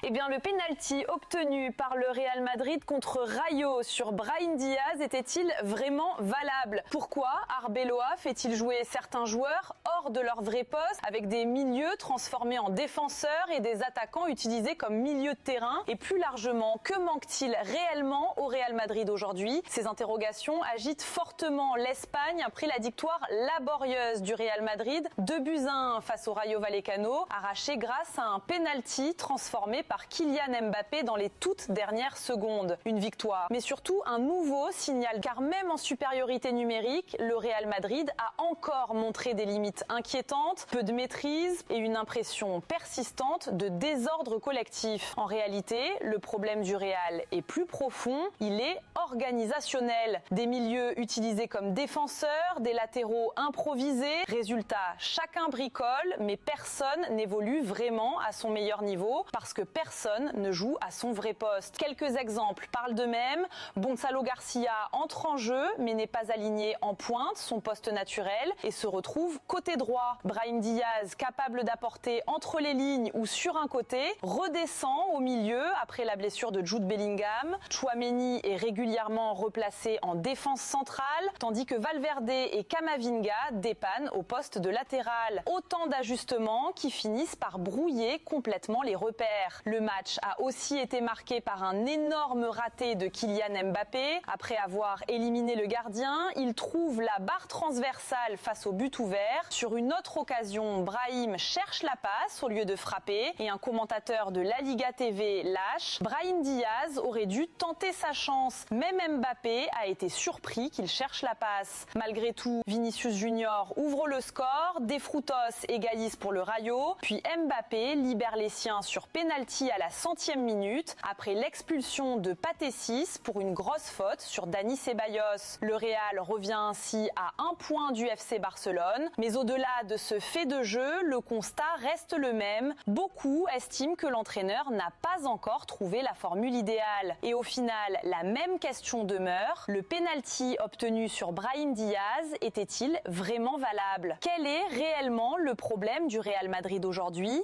Eh bien, le pénalty obtenu par le Real Madrid contre Rayo sur Brahim Diaz était-il vraiment valable? Pourquoi Arbeloa fait-il jouer certains joueurs hors de leur vrai poste avec des milieux transformés en défenseurs et des attaquants utilisés comme milieu de terrain? Et plus largement, que manque-t-il réellement au Real Madrid aujourd'hui? Ces interrogations agitent fortement l'Espagne après la victoire laborieuse du Real Madrid, 2-1 face au Rayo Vallecano, arraché grâce à un pénalty transformé par Kylian Mbappé dans les toutes dernières secondes. Une victoire, mais surtout un nouveau signal, car même en supériorité numérique, le Real Madrid a encore montré des limites inquiétantes, peu de maîtrise et une impression persistante de désordre collectif. En réalité, le problème du Real est plus profond, il est organisationnel. Des milieux utilisés comme défenseurs, des latéraux improvisés, résultat, chacun bricole, mais personne n'évolue vraiment à son meilleur niveau parce que personne ne joue à son vrai poste. Quelques exemples parlent d'eux-mêmes. Gonzalo Garcia entre en jeu mais n'est pas aligné en pointe, son poste naturel, et se retrouve côté droit. Brahim Diaz, capable d'apporter entre les lignes ou sur un côté, redescend au milieu après la blessure de Jude Bellingham. Tchouaméni est régulièrement replacé en défense centrale, tandis que Valverde et Camavinga dépannent au poste de latéral. Autant d'ajustements qui finissent par brouiller complètement les repères. Le match a aussi été marqué par un énorme raté de Kylian Mbappé. Après avoir éliminé le gardien, il trouve la barre transversale face au but ouvert. Sur une autre occasion, Brahim cherche la passe au lieu de frapper et un commentateur de La Liga TV lâche. Brahim Diaz aurait dû tenter sa chance. Même Mbappé a été surpris qu'il cherche la passe. Malgré tout, Vinicius Junior ouvre le score, De Frutos égalise pour le Rayo, puis Mbappé libère les siens sur pénalty à la 100e minute après l'expulsion de Pathé Ciss pour une grosse faute sur Dani Ceballos. Le Real revient ainsi à 1 point du FC Barcelone, mais au-delà de ce fait de jeu, le constat reste le même. Beaucoup estiment que l'entraîneur n'a pas encore trouvé la formule idéale. Et au final, la même question demeure. Le pénalty obtenu sur Brahim Diaz était-il vraiment valable? Quel est réellement le problème du Real Madrid aujourd'hui?